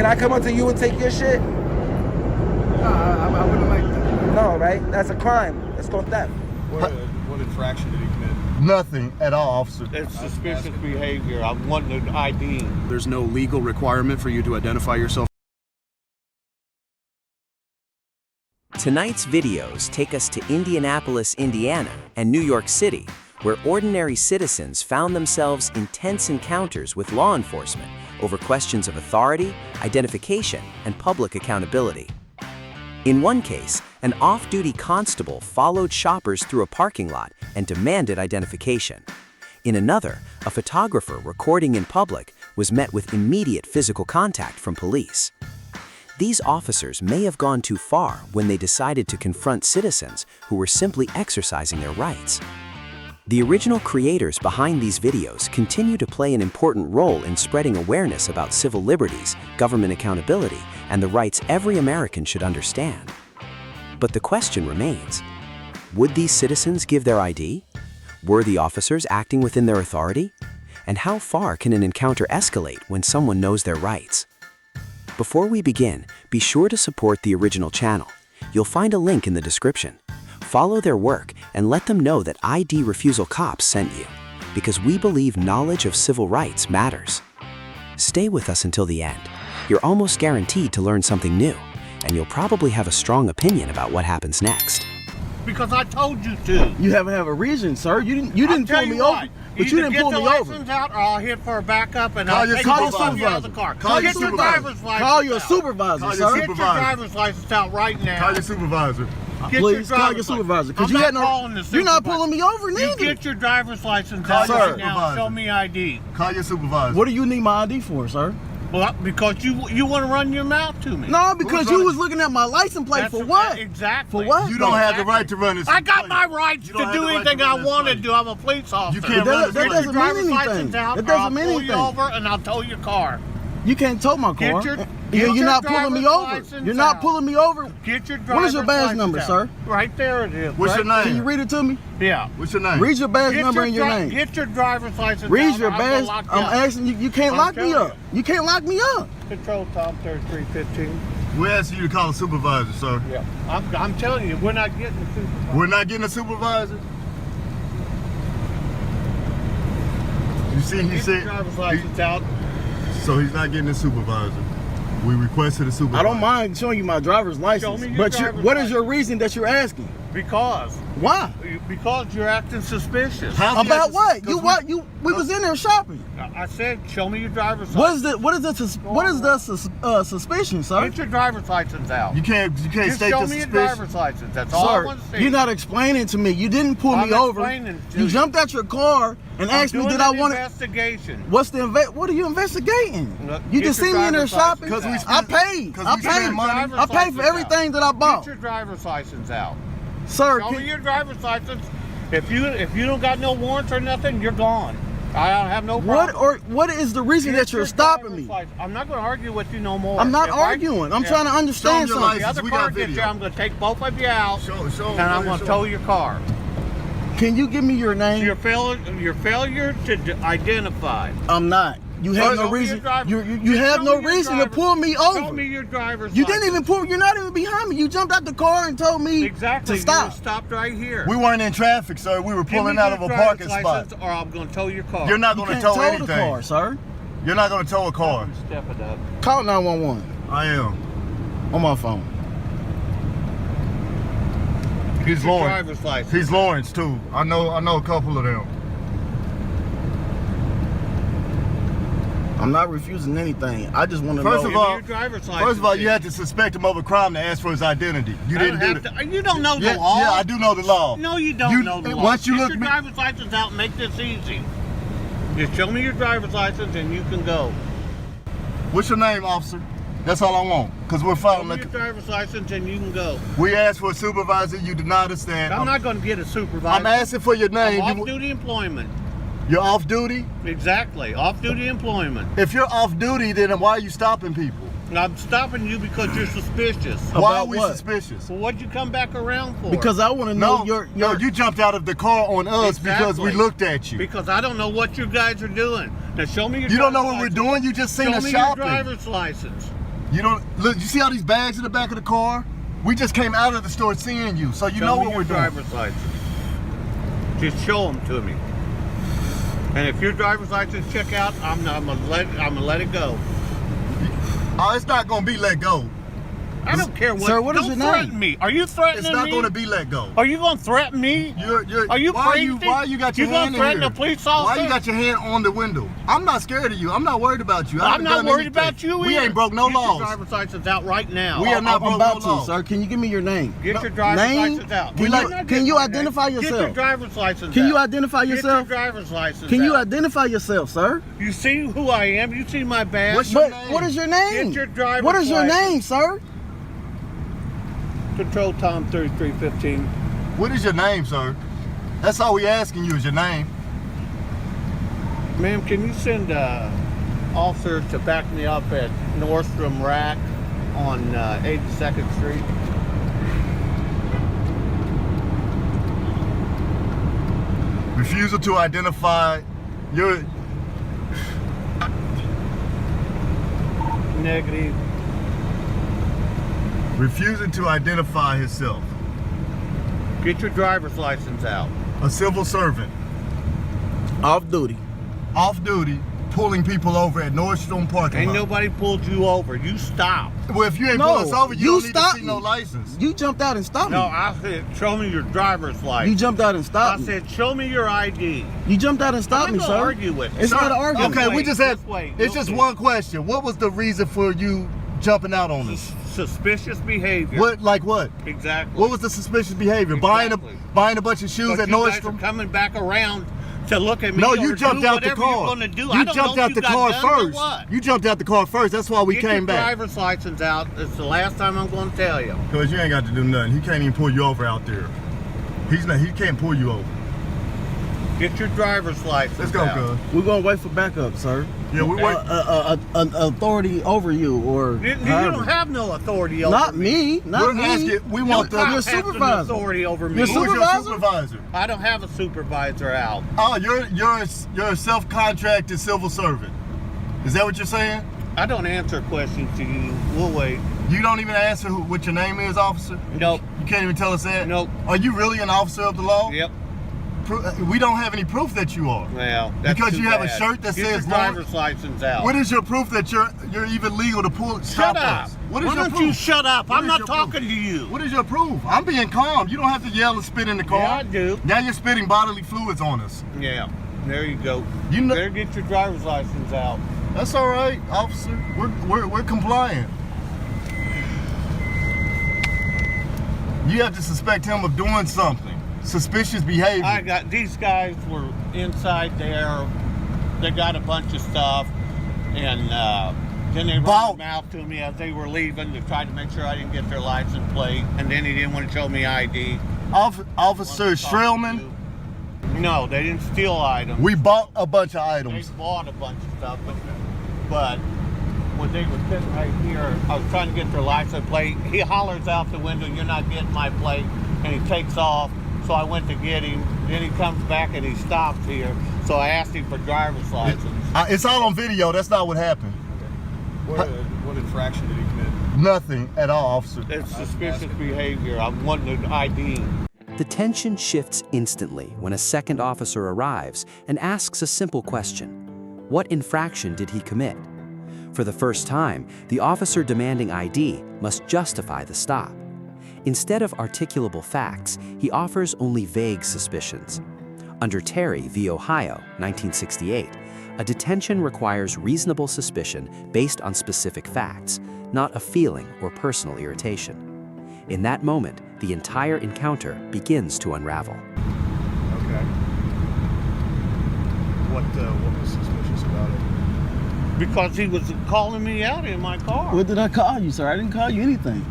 Can I come up to you and take your shit? No, I wouldn't like that. No, right? That's a crime. It's called theft. What infraction did he commit? Nothing at all, officer. It's suspicious behavior. I'm wanting an ID. There's no legal requirement for you to identify yourself. Tonight's videos take us to Indianapolis, Indiana, and New York City, where ordinary citizens found themselves in tense encounters with law enforcement over questions of authority, identification, and public accountability. In one case, an off-duty constable followed shoppers through a parking lot and demanded identification. In another, a photographer recording in public was met with immediate physical contact from police. These officers may have gone too far when they decided to confront citizens who were simply exercising their rights. The original creators behind these videos continue to play an important role in spreading awareness about civil liberties, government accountability, and the rights every American should understand. But the question remains, would these citizens give their ID? Were the officers acting within their authority? And how far can an encounter escalate when someone knows their rights? Before we begin, be sure to support the original channel. You'll find a link in the description. Follow their work and let them know that ID Refusal Cops sent you, because we believe knowledge of civil rights matters. Stay with us until the end. You're almost guaranteed to learn something new, and you'll probably have a strong opinion about what happens next. Because I told you to. You have a reason, sir. You didn't pull me over. But you didn't pull me over. Get the license out, or I'll hit for a backup, and I'll take your you out of the car. Get your driver's license. Call your supervisor, sir. Get your driver's license out right now. Call your supervisor. Please call your supervisor. Because you're not pulling me over, neither. You get your driver's license out right now. Show me ID. Call your supervisor. What do you need my ID for, sir? Well, because you want to run your mouth to me. No, because you was looking at my license plate. For what? Exactly. For what? You don't have the right to run this. I got my rights to do anything I want to do. I'm a police officer. You can't run that doesn't mean anything. That doesn't mean anything. I'll pull you over and I'll tow your car. You can't tow my car. You're not pulling me over. You're not pulling me over. Get your driver's license. What is your badge number, sir? Right there it is. What's your name? Can you read it to me? Yeah. What's your name? Read your badge number and your name. Get your driver's license. Read your badge. I'm asking you. You can't lock me up. You can't lock me up. Control Tom 3315. We're asking you to call a supervisor, sir. Yeah. I'm telling you, we're not getting a supervisor. We're not getting a supervisor? You see, he said. Driver's license out. So he's not getting a supervisor. We requested a supervisor. I don't mind showing you my driver's license. But what is your reason that you're asking? Because. Why? Because you're acting suspicious. About what? We was in there shopping. I said, show me your driver's license. What is the suspicion, sir? Get your driver's license out. You can't state the suspicion. Show me your driver's license. That's all I want to see. You're not explaining to me. You didn't pull me over. You jumped out your car and asked me, did I want to? Investigation. What are you investigating? You just see me in there shopping. I paid. I paid for everything that I bought. Get your driver's license out. Sir, show me your driver's license. If you don't got no warrants or nothing, you're gone. I don't have no problem. What is the reason that you're stopping me? I'm not going to argue with you no more. I'm not arguing. I'm trying to understand something. The other car gets you, I'm going to take both of you out, and I'm going to tow your car. Can you give me your name? Your failure to identify. I'm not. You have no reason. You have no reason to pull me over. Show me your driver's license. You didn't even pull. You're not even behind me. You jumped out the car and told me to stop. You stopped right here. We weren't in traffic, sir. We were pulling out of a parking spot. Or I'm going to tow your car. You're not going to tow anything. The car, sir. You're not going to tow a car. Step it up. Call 911. I am. On my phone. He's Lawrence. Driver's license. He's Lawrence too. I know a couple of them. I'm not refusing anything. I just want to know. First of all, you had to suspect him of a crime to ask for his identity. You didn't do that. You don't know the law. Yeah, I do know the law. No, you don't know the law. Once you get your driver's license out and make this easy. Just show me your driver's license and you can go. What's your name, officer? That's all I want, because we're following. Show me your driver's license and you can go. We asked for a supervisor. You denied us that. I'm not going to get a supervisor. I'm asking for your name. I'm off-duty employment. You're off duty? Exactly, off-duty employment. If you're off duty, then why are you stopping people? I'm stopping you because you're suspicious. Why are we suspicious? Well, what'd you come back around for? Because I want to know No, you jumped out of the car on us because we looked at you. Because I don't know what you guys are doing. Now show me your You don't know what we're doing? You just seen us shopping. Show me your driver's license. You don't look. You see all these bags in the back of the car? We just came out of the store seeing you, so you know what we're doing. Driver's license. Just show them to me. And if your driver's license check out, I'm gonna let it go. Oh, it's not gonna be let go. I don't care what. Sir, what is your name? Don't threaten me. Are you threatening me? It's not gonna be let go. Are you gonna threaten me? Are you crazy? Why you got your you hand gonna threaten in here? a police officer? Why you got your hand on the window? I'm not scared of you. I'm not worried about you. I'm not worried about you either. We ain't broke no Get laws. your driver's license out right now. We have not broke no laws. Sir, can you give me your name? Get your driver's license out. Can you identify yourself? Get your driver's license out. Can you identify yourself? Get your driver's license Can you out. identify yourself, sir? You see who I am? You see my badge? What's your name? What is your name? Get your driver's What is your license. name, sir? Control Tom 3315. What is your name, sir? That's all we asking you is your name. Ma'am, can you send officer to back me up at Nordstrom Rack on 82nd Street? Refusal to identify your... Negative. Refusing to identify himself. Get your driver's license out. A civil servant. Off duty. Off duty, pulling people over at Nordstrom parking Ain't lot. nobody pulled you over. You stopped. Well, if you ain't pull us over, you don't need to see no license. You jumped out and stopped me. No, I said, show me your driver's license. You jumped out and stopped me. I said, show me your ID. You jumped out and stopped I'm me, not sir. gonna argue with you. It's not an argument. Okay, we wait, just had. just wait, It's just okay. one question. What was the reason for you jumping out on us? Suspicious behavior. What? Like what? Exactly. What was the suspicious behavior? Exactly. Buying a bunch of shoes But at you guys are Nordstrom? coming back around to look at me. No, or you jumped do out the whatever car. You're gonna do. You I don't jumped know out if the you got car guns or first. what. You jumped out the car first. That's why we Get came your back. driver's license out. It's the last time I'm going to tell you. Because you ain't got to do nothing. He can't even pull you over out there. He's not. He can't pull you over. Get your driver's license Let's go, out. cuz. We're gonna wait for backup, sir. Yeah, we wait. An authority over you, or You however. don't have no authority over Not me. me. Not We're me. asking. We want You the. have Your no supervisor. authority over me. Your Who's your supervisor? supervisor? I don't have a supervisor out. Oh, you're a self-contracted civil servant. Is that what you're saying? I don't answer questions to you. We'll wait. You don't even answer what your name is, officer? Nope. You can't even tell us that? Nope. Are you really an officer of the law? Yep. We don't have any proof that you are. Well, that's Because too you have a bad. shirt that Get says your driver's license out. What is your proof that you're even legal to stop Shut up. us? What is Why your don't proof? you shut up? What I'm is not your talking proof? to you. What is your proof? I'm being calm. You don't have to yell and spit in the car. Yeah, I do. Now you're spitting bodily fluids on us. Yeah. There you go. You know- better get your driver's license out. That's all right, officer. We're compliant. You have to suspect him of doing something. Suspicious behavior. These guys were inside there. They got a bunch of stuff, and then they ran them out to me as they were leaving to try to make sure I didn't get their license plate. And then he didn't want to show me ID. Officer Strelman, No, they didn't steal items. we bought a bunch of They items. bought a bunch of stuff, but when they were sitting right here, I was trying to get their license plate. He hollers out the window, "You're not getting my plate," and he takes off. So I went to get him. Then he comes back and he stops here. So I asked him for driver's license. It's all on video. That's not what happened. What infraction did he commit? Nothing at all, officer. It's suspicious behavior. I'm wanting an ID. The tension shifts instantly when a second officer arrives and asks a simple question. What infraction did he commit? For the first time, the officer demanding ID must justify the stop. Instead of articulable facts, he offers only vague suspicions. Under Terry v. Ohio, 1968, a detention requires reasonable suspicion based on specific facts, not a feeling or personal irritation. In that moment, the entire encounter begins to unravel. Okay. What was suspicious about it? Because he was calling me out in my car. What did I call you, sir? I didn't call you anything.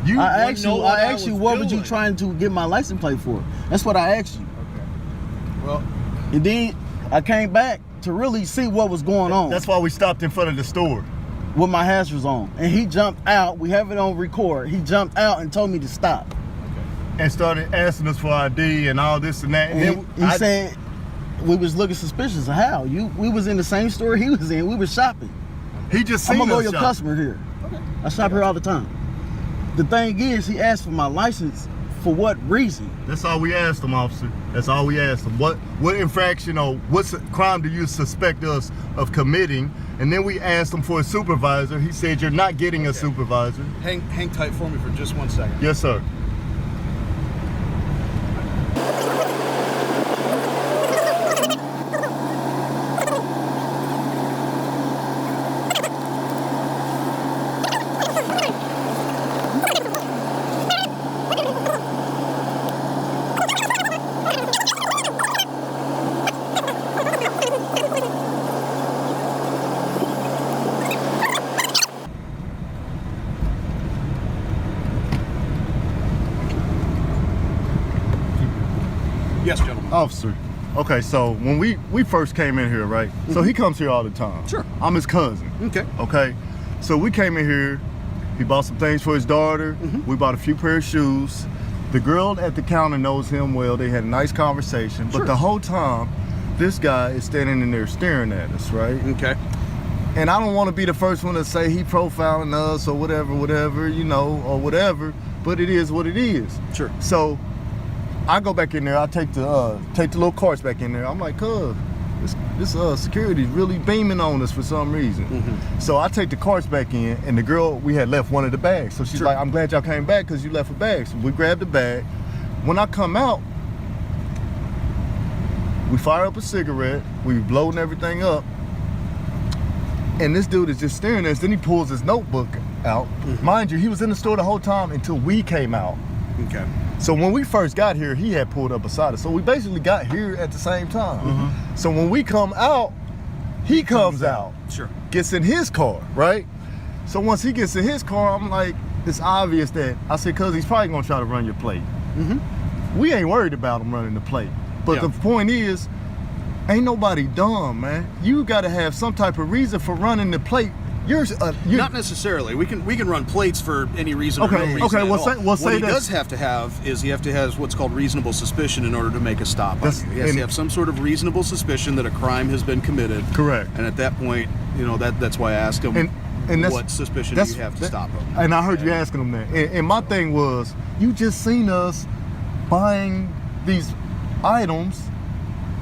You I wouldn't asked know you. what I I asked you, was what was you doing. trying to get my license plate for? That's what I asked you. Okay. Well, And then I came back to really see what was going on That's why we stopped in front of the store. with my hazards on. And he jumped out. We have it on record. He jumped out and told me to stop. And started asking us for ID and all this and that. And And then he said we was looking suspicious. How? We was in the same store he was in. We was shopping. he just I'm seen a us loyal shop. customer here. I shop here all the time. The thing is, he asked for my license. For what reason? That's all we asked him, officer. That's all we asked him. What infraction or what crime do you suspect us of committing? And then we asked him for a supervisor. He said, you're not getting a supervisor. Hang tight for me for just 1 second. Yes, sir. Yes, gentlemen. Officer, okay, so when we first came in here, right? So he comes here all the time. Sure. I'm his cousin. Okay. Okay, so we came in here. He bought some things for his daughter. We bought a few pair of shoes. The girl at the counter knows him well. They had a nice conversation. But the whole time, this guy is standing in there staring at us, right? Okay. And I don't want to be the first one to say he profiling us or whatever, you know, or whatever. But it is what it is. Sure. So I go back in there. I take the little carts back in there. I'm like, cuz, this security's really beaming on us for some reason. So I take the carts back in, and the girl, we had left one of the bags. So she's like, I'm glad y'all came back because you left a bag. So we grabbed the bag. When I come out, we fire up a cigarette. We blowing everything up. And this dude is just staring at us. Then he pulls his notebook out. Mind you, he was in the store the whole time until we came out. Okay. So when we first got here, he had pulled up beside us. So we basically got here at the same time. So when we come out, he comes out. Sure. Gets in his car, right? So once he gets in his car, I'm like, it's obvious that, I said, cuz he's probably gonna try to run your plate. We ain't worried about him running the plate. But the point is, ain't nobody dumb, man. You gotta have some type of reason for running the plate. You're Not necessarily. We can run plates for any reason or no reason okay, at we'll all. say What he that. does have to have is he have to have what's called reasonable suspicion in order to make a stop on you. He has to have some sort of reasonable suspicion that a crime has been committed. Correct. And at that point, you know, that's why I asked him and that's, what suspicion do you have to stop him. And I heard you asking him that. And my thing was, you just seen us buying these items.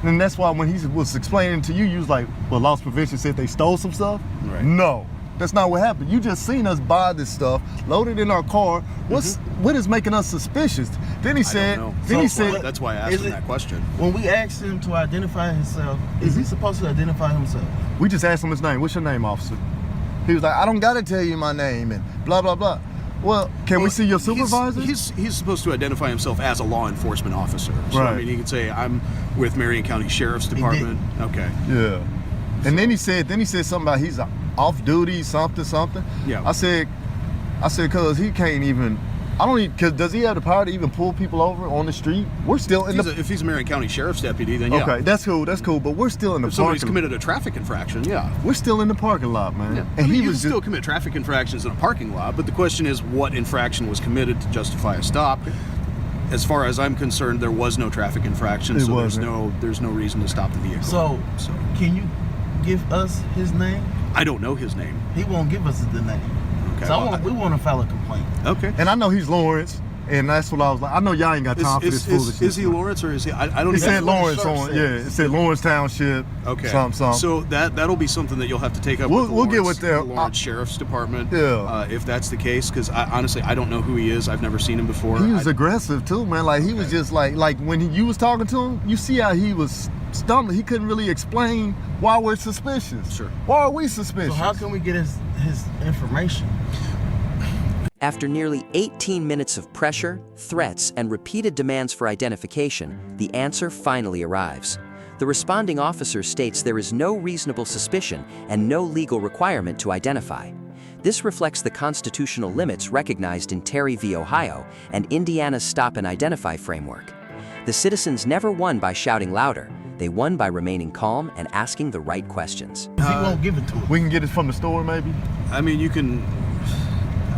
And that's why when he was explaining to you, you was like, well, loss prevention said they stole some stuff? Right. No, that's not what happened. You just seen us buy this stuff, load it in our car. What is making us suspicious? Then he said, that's why I asked him that question. When we asked him to identify himself, is he supposed to identify himself? We just asked him his name. What's your name, officer? He was like, I don't gotta tell you my name and blah, blah, blah. Well, can we see your supervisor? He's supposed to identify himself as a law enforcement officer. So, Right. I mean, he could say, I'm with Marion County Sheriff's Department. Okay. Yeah. And then he said something about he's off duty, something. Yeah. I said, cuz he can't even, cause does he have the power to even pull people over on the street? We're still in If he's a Marion County Sheriff's deputy, then yeah. Okay, that's cool, but we're still in the If somebody's parking committed a traffic infraction, yeah. We're still in the parking lot, man. Yeah. And I mean, he you was can still commit traffic infractions in a parking lot, but the question is what infraction was committed to justify a stop. As far as I'm concerned, there was no traffic infraction, so there's no reason to stop the vehicle. So can you give us his name? I don't know his name. He won't give us the name. Okay. So we want to file a complaint. Okay. And I know he's Lawrence, and that's what I was like. I know y'all ain't got time for this foolishness. Is he Lawrence or is he? I don't. He even said know. Lawrence on. Yeah, it said Lawrence Township. Okay. Something. So that'll be something that you'll have to take up. We'll get with the them. Lawrence Sheriff's Department. Yeah. If that's the case, because honestly I don't know who he is. I've never seen him before. He was aggressive too, man. Like he was just like when you was talking to him, you see how he was stumbling. He couldn't really explain why we're suspicious. Sure. Why are we suspicious? So how can we get his information? After nearly 18 minutes of pressure, threats, and repeated demands for identification, the answer finally arrives. The responding officer states there is no reasonable suspicion and no legal requirement to identify. This reflects the constitutional limits recognized in Terry v. Ohio and Indiana's Stop and Identify framework. The citizens never won by shouting louder. They won by remaining calm and asking the right questions. He won't give it to us. We can get it from the store, maybe. I mean, you can.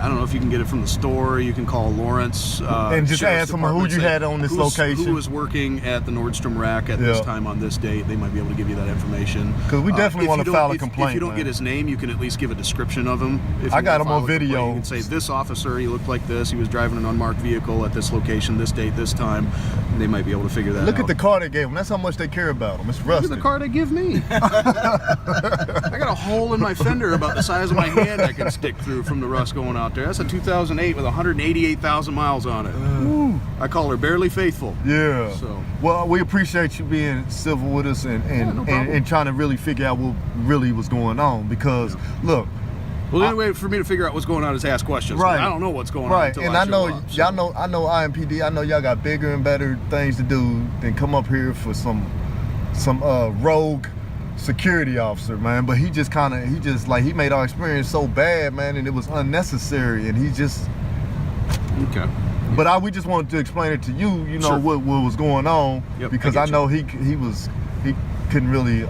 I don't know if you can get it from the store. You can call Lawrence. And just ask them who you had on this location. Who was working at the Nordstrom rack at this time on this date. They might be able to give you that information. Because we definitely want to file a complaint. If you don't get his name, you can at least give a description of him. I got him on video. You can say, this officer, he looked like this. He was driving an unmarked vehicle at this location, this date, this time. And they might be able to figure that out. Look at the car they gave him. That's how much they care about him. It's rusted. Look at the car they give me. I got a hole in my fender about the size of my hand I can stick through from the rust going out there. That's a 2008 with 188,000 miles on it. I call her barely faithful. Yeah. So. Well, we appreciate you being civil with us and trying to really figure out what really was going on. Because look. Well, the only way for me to figure out what's going on is ask questions. Right. I don't know what's going on. Right. Until And I know show up, y'all know. I know IMPD. I know y'all got bigger and better things to do than come up here for some rogue security officer, man. But he just he made our experience so bad, man, and it was unnecessary. And he just. Okay. But we just wanted to explain it to you, know, what was going on, because I know he couldn't really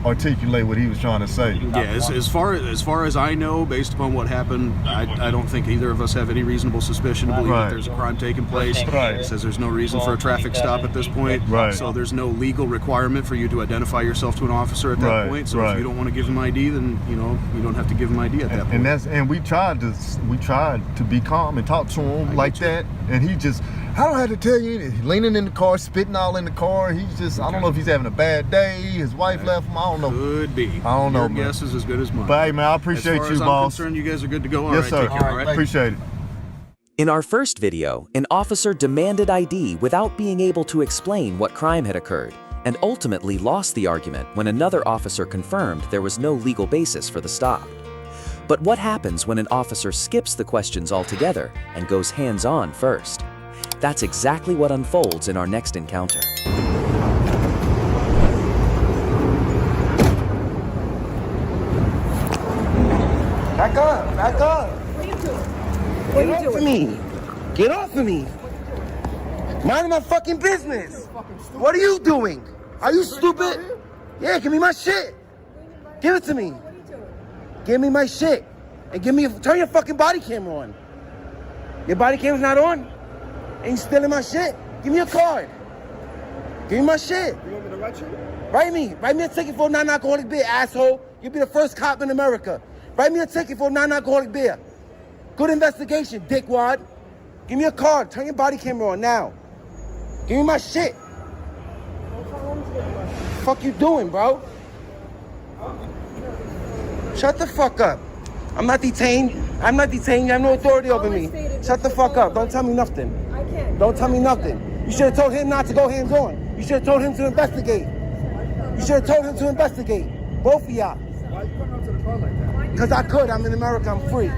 articulate what he was trying to say. Yeah, as far as I know, based upon what happened, I don't think either of us have any reasonable suspicion to believe that there's a crime taking place. It says there's no reason for a traffic stop at this point. Right. So there's no legal requirement for you to identify yourself to an officer at that point. So if you don't want to give him ID, then you don't have to give him ID at that point. And we tried to be calm and talk to him like that, and he just. I don't have to tell you anything. Leaning in the car, spitting all in the car. He's just, I don't know if he's having a bad day. His wife left him. I don't know. Could be. I don't know, Your man. guess is as good as mine. But hey, man, I appreciate you, boss. As far as I'm concerned, you guys are good to go. Yes, sir. Take care, all right? Appreciate it. In our first video, an officer demanded ID without being able to explain what crime had occurred, and ultimately lost the argument when another officer confirmed there was no legal basis for the stop. But what happens when an officer skips the questions altogether and goes hands-on first? That's exactly what unfolds in our next encounter. Back up, back up. What are you doing? What are you Get off of me. Get off of me. Mind my fucking business. What are you doing? Are you stupid? Yeah, give me my shit. Give it to me. Give me my shit. And turn your fucking body camera on. Your body camera's not on? And you stealing my shit? Give me a card. Give me my shit. You want me to write you? Write me a ticket for a non-alcoholic beer, asshole. You'll be the first cop in America. Write me a ticket for a non-alcoholic beer. Good investigation, dickwad. Give me a card. Turn your body camera on now. Give me my shit. What the fuck you doing, bro? Shut the fuck up. I'm not detained. You have no authority over me. Shut the fuck up. Don't tell me nothing. I can't. Don't tell me nothing. You should have told him not to go hands-on. You should have told him to investigate. You should have told him to investigate. Both of y'all. Why are you coming out to the car like that? Because I could. I'm in America. I'm free.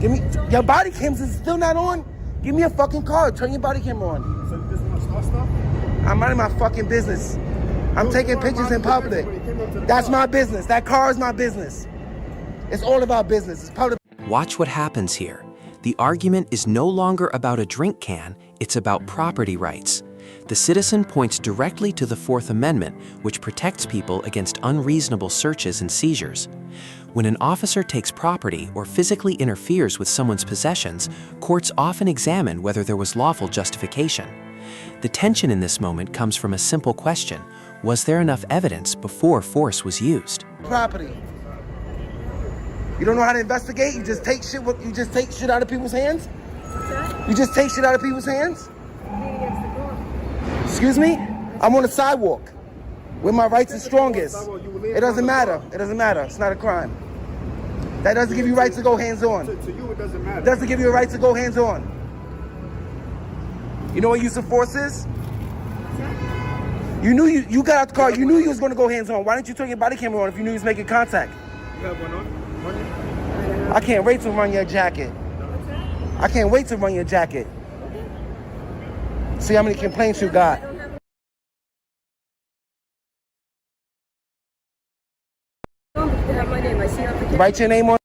Give me your body cams is still not on. Give me a fucking card. Turn your body camera on. So you just want to start stuff? I'm minding my fucking business. I'm taking pictures in public. That's my business. That car is my business. It's all about business. It's public. Watch what happens here. The argument is no longer about a drink can, it's about property rights. The citizen points directly to the Fourth Amendment, which protects people against unreasonable searches and seizures. When an officer takes property or physically interferes with someone's possessions, courts often examine whether there was lawful justification. The tension in this moment comes from a simple question: was there enough evidence before force was used? Property. You don't know how to investigate? You just take shit. You just take shit out of people's hands? What's that? You just take shit out of people's hands? Lean against the door. Excuse me? I'm on the sidewalk where my rights are strongest. It doesn't matter. It doesn't matter. It's not a crime. That doesn't give you rights to go hands-on. To you, it doesn't matter. It doesn't give you a right to go hands-on. You know what use of force is? You knew you got out the car. You knew you was going to go hands-on. Why didn't you turn your body camera on if you knew you was making contact? You have one on? I can't wait to run your jacket. What's that? I can't wait to run your jacket. See how many complaints you got. You have my name. I see it on the Write your name on.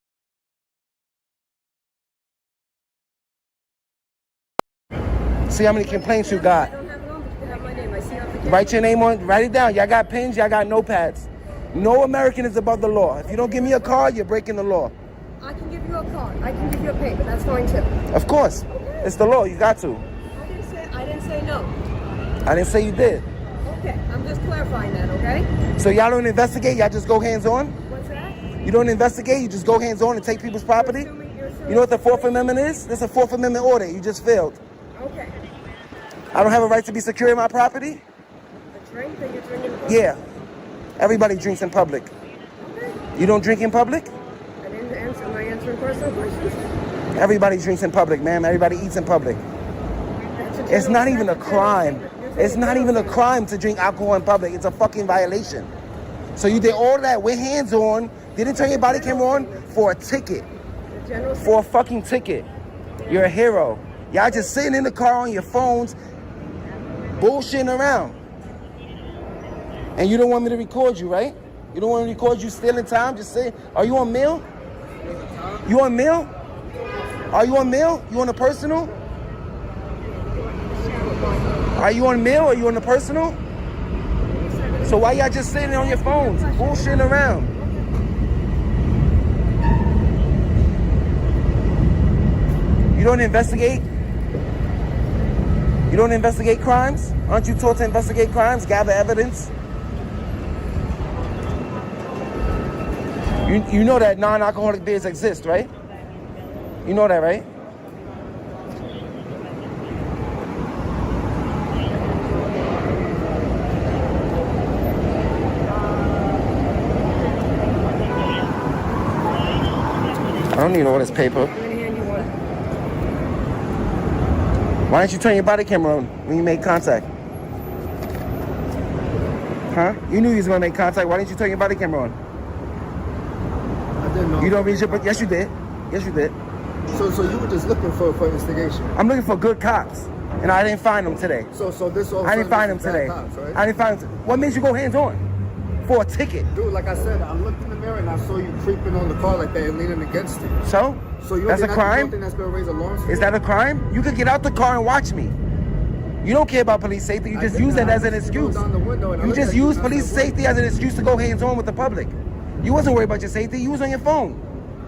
See how many complaints you got. I don't have it on, but you have my name. I see it on the Write your name on. Write it down. Y'all got pens. Y'all got notepads. No American is above the law. If you don't give me a card, you're breaking the law. I can give you a card. I can give you a payment. That's fine too. Of course. It's the law. You got to. I didn't say no. I didn't say you did. Okay, I'm just clarifying that, okay? So y'all don't investigate? Y'all just go hands-on? What's that? You don't investigate? You just go hands-on and take people's property? You know what the Fourth Amendment is? That's a Fourth Amendment order. You just failed. Okay. I don't have a right to be secure in my property? A drink that you're drinking in public? Yeah. Everybody drinks in public. Okay. You don't drink in public? I didn't answer. Am I answering personal questions? Everybody drinks in public, ma'am. Everybody eats in public. It's not even a crime. It's not even a crime to drink alcohol in public. It's a fucking violation. So you did all that with hands on, didn't turn your body camera on for a ticket. For a fucking ticket. You're a hero. Y'all just sitting in the car on your phones, bullshitting around. And you don't want me to record you, right? You don't want me to record you stealing time? Just say, are you on mail? You on mail? Are you on mail? You on a personal? Are you on mail or you on the personal? So why y'all just sitting on your phones, bullshitting around? You don't investigate? You don't investigate crimes? Aren't you taught to investigate crimes, gather evidence? You know that non-alcoholic beers exist, right? You know that, right? I don't need all this paper. I'm gonna hand you one. Why didn't you turn your body camera on when you made contact? Huh? You knew you was gonna make contact. Why didn't you turn your body camera on? I didn't know. You don't read your book? Yes, you did. Yes, you did. So you were just looking for instigation. I'm looking for good cops, and I didn't find them today. So this all. I didn't find them today. Cops, right? I didn't find them. What made you go hands on? For a ticket. Dude, like I said, I looked in the mirror and I saw you creeping on the car like that and leaning against it. So? you That's a crime? Think that's gonna raise alarms? Is that a crime? You could get out the car and watch me. You don't care about police safety. You just use that as an excuse. You just use police safety as an excuse to go hands on with the public. You wasn't worried about your safety. You was on your phone,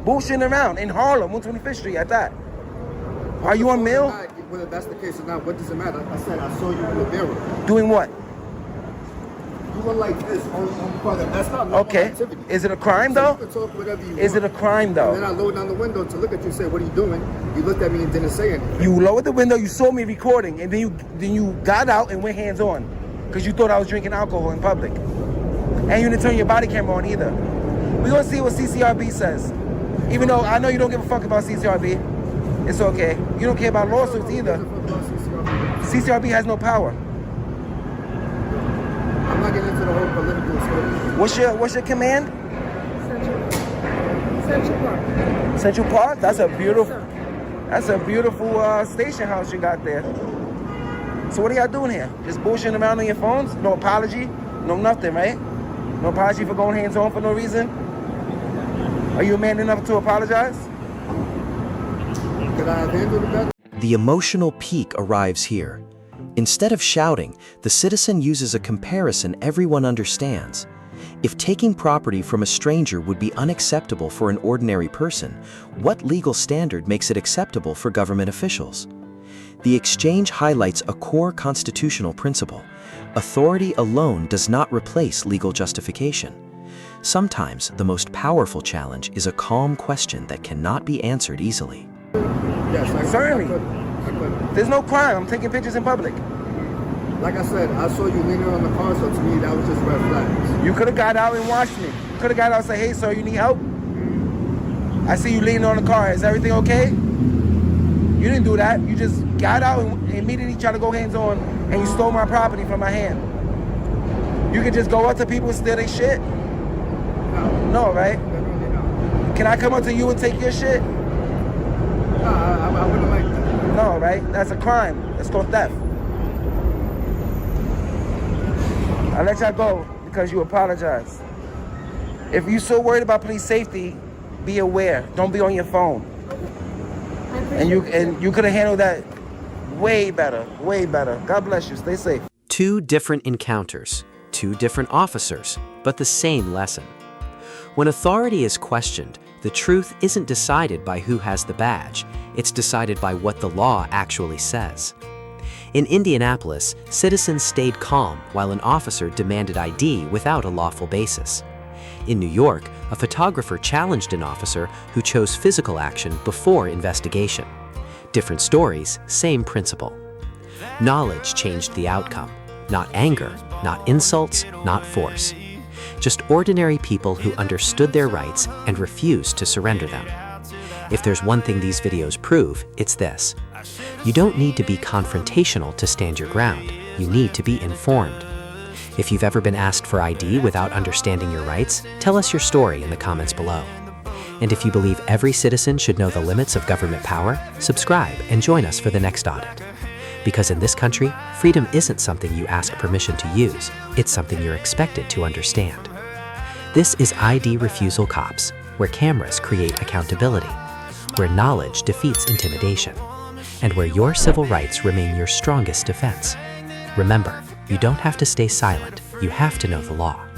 bullshitting around in Harlem, 125th Street at that. Are you on mail? Whether that's the case or not, what does it matter? I said I saw you in the mirror. Doing what? You were like this on the car. That's not normal activity. Is it a crime though? You can talk whatever you Is want. it a crime though? And then I lowered down the window to look at you and say, what are you doing? You looked at me and didn't say anything. You lowered the window, you saw me recording, and then you got out and went hands on because you thought I was drinking alcohol in public. And you didn't turn your body camera on either. We're gonna see what CCRB says. Even though I know you don't give a fuck about CCRB. It's okay. You don't care about lawsuits either. CCRB has no power. I'm not getting into the whole political story. What's your command? Central Park. Central Park? That's a beautiful station house you got there. So what are y'all doing here? Just bullshitting around on your phones? No apology? No nothing, right? No apology for going hands on for no reason? Are you a man enough to apologize? Could I have handled it better? The emotional peak arrives here. Instead of shouting, the citizen uses a comparison everyone understands. If taking property from a stranger would be unacceptable for an ordinary person, what legal standard makes it acceptable for government officials? The exchange highlights a core constitutional principle. Authority alone does not replace legal justification. Sometimes the most powerful challenge is a calm question that cannot be answered easily. Yes, Certainly. I could. There's no crime. I'm taking pictures in public. Like I said, I saw you leaning on the car, so to me that was just red flags. You could have got out and watched me. You could have got out and said, hey, sir, you need help? I see you leaning on the car. Is everything okay? You didn't do that. You just got out and immediately tried to go hands on, and you stole my property from my hand. You could just go up to people and steal their shit? No, right? Definitely not. Can I come up to you and take your shit? No, I wouldn't like that. No, right? That's a crime. That's called theft. I let y'all go because you apologize. If you're so worried about police safety, be aware. Don't be on your phone. And you could have handled that way better, way better. God bless you. Stay safe. Two different encounters, two different officers, but the same lesson. When authority is questioned, The truth isn't decided by who has the badge, it's decided by what the law actually says. In Indianapolis, citizens stayed calm while an officer demanded ID without a lawful basis. In New York, a photographer challenged an officer who chose physical action before investigation. Different stories, same principle. Knowledge changed the outcome. Not anger, not insults, not force. Just ordinary people who understood their rights and refused to surrender them. If there's one thing these videos prove, it's this. You don't need to be confrontational to stand your ground. You need to be informed. If you've ever been asked for ID without understanding your rights, tell us your story in the comments below. And if you believe every citizen should know the limits of government power, subscribe and join us for the next audit. Because in this country, freedom isn't something you ask permission to use, it's something you're expected to understand. This is ID Refusal Cops, where cameras create accountability, where knowledge defeats intimidation, and where your civil rights remain your strongest defense. Remember, you don't have to stay silent, you have to know the law.